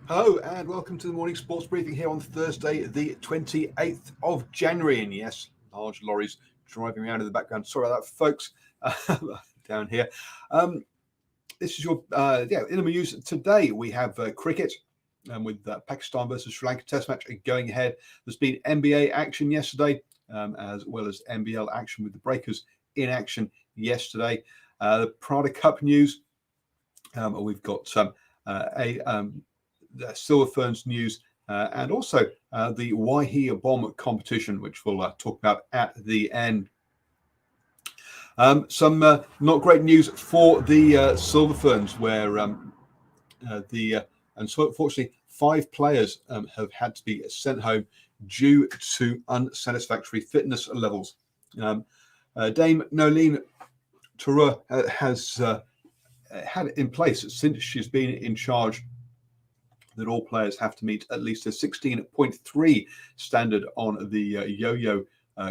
Hello and welcome to the morning sports briefing here on Thursday, the 28th of January. And yes, large lorries driving around in the background. Sorry about that, folks, down here. This is your in the news today. We have cricket with Pakistan versus Sri Lanka Test match going ahead. There's been NBA action yesterday, as well as NBL action with the Breakers in action yesterday. The Prada Cup news. We've got Silver Ferns news, and also the Wahi Bomb competition, which we'll talk about at the end. Some not great news for the Silver Ferns, where unfortunately 5 players have had to be sent home due to unsatisfactory fitness levels. Dame Nolene Torua has had it in place since she's been in charge that all players have to meet at least a 16.3 standard on the yo-yo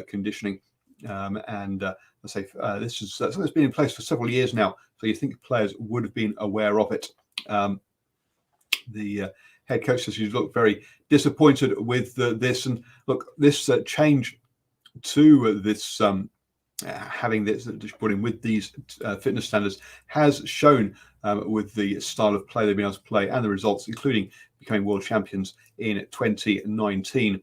conditioning. Let's say this is something that's been in place for several years now, so you think players would have been aware of it. The head coach says he's looked very disappointed with this, and look, this change to this having this put in with these fitness standards has shown with the style of play they've been able to play and the results, including becoming world champions in 2019.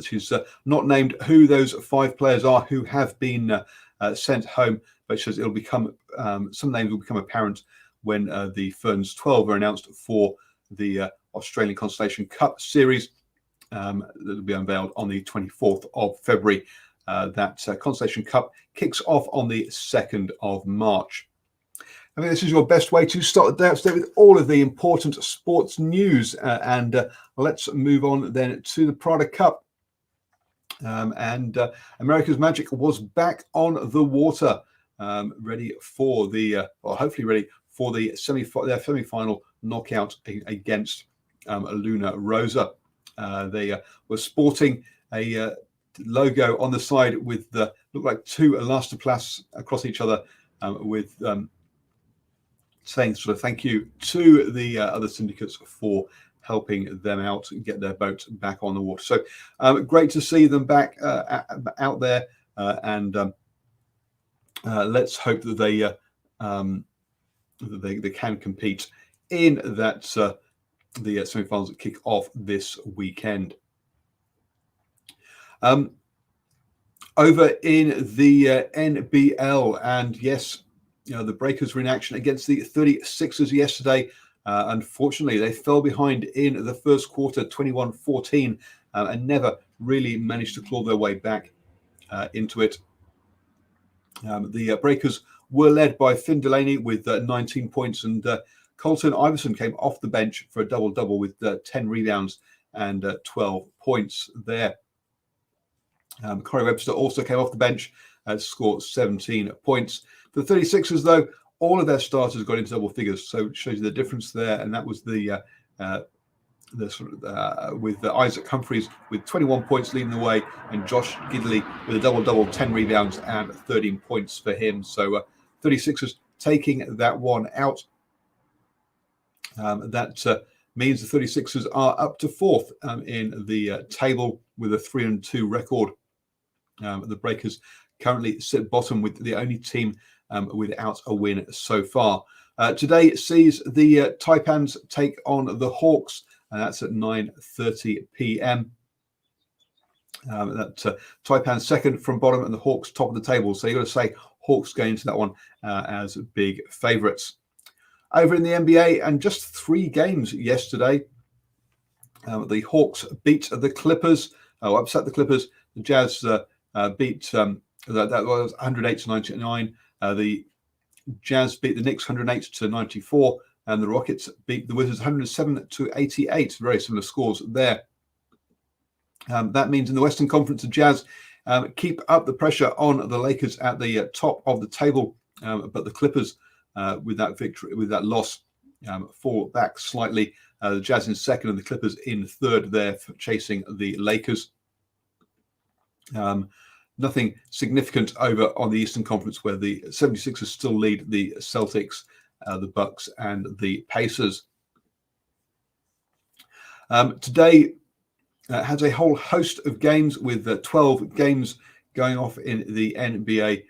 She's not named who those 5 players are who have been sent home, but she says it'll become some names will become apparent when the Ferns 12 are announced for the Australian Constellation Cup series that will be unveiled on the 24th of February. That Constellation Cup kicks off on the 2nd of March. I mean, this is your best way to start the day up to date with all of the important sports news. And let's move on then to the Prada Cup. America's Magic was back on the water, ready for the, hopefully ready for the semi-final knockout against Luna Rosa. They were sporting a logo on the side with looked like 2 elastoplasts across each other, with saying sort of thank you to the other syndicates for helping them out and get their boat back on the water. So great to see them back out there, and let's hope that they can compete in that the semi-finals that kick off this weekend. Over in the NBL, and yes, the Breakers were in action against the 36ers yesterday. Unfortunately, they fell behind in the first quarter, 21-14, and never really managed to claw their way back into it. The Breakers were led by Finn Delaney with 19 points, and Colton Iverson came off the bench for a double-double with 10 rebounds and 12 points there. Corey Webster also came off the bench and scored 17 points. For the 36ers, though, all of their starters got into double figures, so it shows you the difference there. And that was the with Isaac Humphries with 21 points leading the way, and Josh Gidley with a double-double, 10 rebounds and 13 points for him. So 36ers taking that one out. That means the 36ers are up to 4th in the table with a 3-2 record. The Breakers currently sit bottom with the only team without a win so far. Today sees the Taipans take on the Hawks, and that's at 9:30 p.m. Taipan second from bottom and the Hawks top of the table. So you've got to say Hawks going into that one as big favourites. Over in the NBA, and just 3 games yesterday, the Hawks beat the Clippers, upset the Clippers. The Jazz beat that was 108-99. The Jazz beat the Knicks 108-94, and the Rockets beat the Wizards 107-88. Very similar scores there. That means in the Western Conference, the Jazz keep up the pressure on the Lakers at the top of the table, but the Clippers, with that loss, fall back slightly. The Jazz in second and the Clippers in third there, for chasing the Lakers. Nothing significant over on the Eastern Conference, where the 76ers still lead the Celtics, the Bucks, and the Pacers. Today has a whole host of games with 12 games going off in the NBA.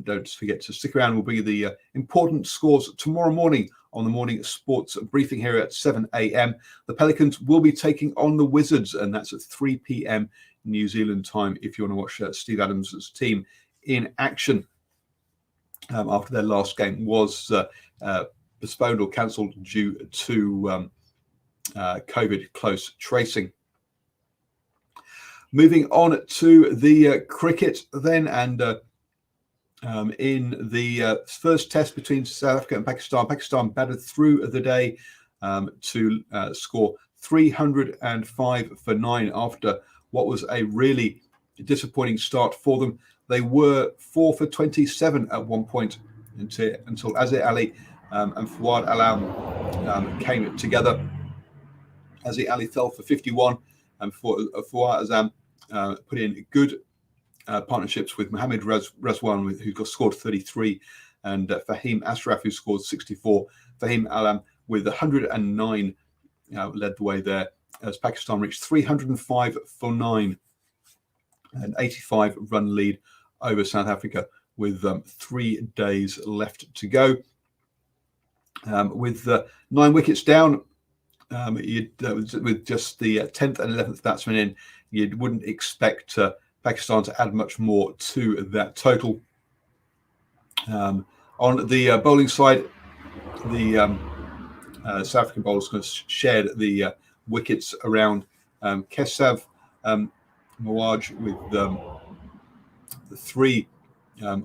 Don't forget to stick around. We'll bring you the important scores tomorrow morning on the morning sports briefing here at 7 a.m. The Pelicans will be taking on the Wizards, and that's at 3 p.m. New Zealand time if you want to watch Steve Adams' team in action after their last game was postponed or cancelled due to COVID close tracing. Moving on to the cricket then, and in the first test between South Africa and Pakistan batted through the day to score 305 for 9 after what was a really disappointing start for them. They were 4 for 27 at one point until Azhar Ali and Fawad Alam came together. Azhar Ali fell for 51 and Fawad Alam put in good partnerships with Mohammad Razwan, who scored 33, and Fahim Ashraf, who scored 64. Fahim Alam with 109 led the way there as Pakistan reached 305 for 9, an 85-run lead over South Africa with 3 days left to go. With 9 wickets down, with just the 10th and 11th batsmen in, you wouldn't expect Pakistan to add much more to that total. On the bowling side, the South African bowlers kind of shared the wickets around Kesav Mawaj with the 3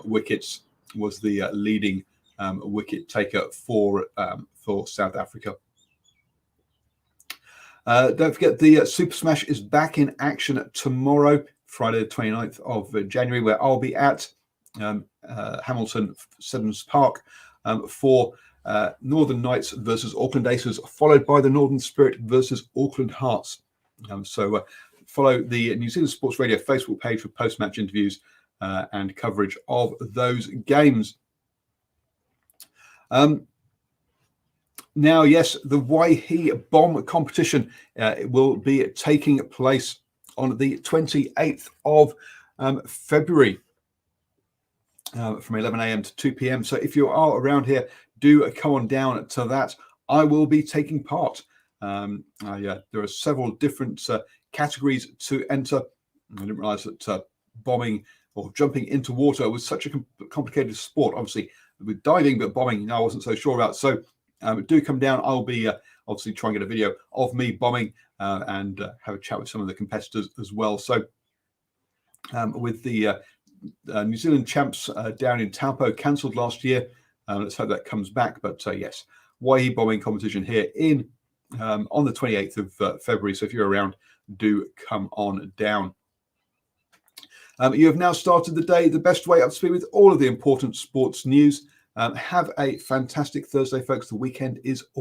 wickets was the leading wicket taker for South Africa. Don't forget the Super Smash is back in action tomorrow, Friday the 29th of January, where I'll be at Hamilton Sevens Park for Northern Knights versus Auckland Aces, followed by the Northern Spirit versus Auckland Hearts. So follow the New Zealand Sports Radio Facebook page for post-match interviews and coverage of those games. Now, yes, the Waihi Bomb competition will be taking place on the 28th of February from 11 a.m. to 2 p.m. So if you are around here, do come on down to that. I will be taking part. There are several different categories to enter. I didn't realize that bombing or jumping into water was such a complicated sport. Obviously, with diving, but bombing, I wasn't so sure about. So do come down. I'll be obviously trying to get a video of me bombing and have a chat with some of the competitors as well. So with the New Zealand champs down in Taupo cancelled last year, let's hope that comes back. But yes, Waihi bombing competition here in on the 28th of February. So if you're around, do come on down. You have now started the day the best way up to speed with all of the important sports news. Have a fantastic Thursday, folks. The weekend is all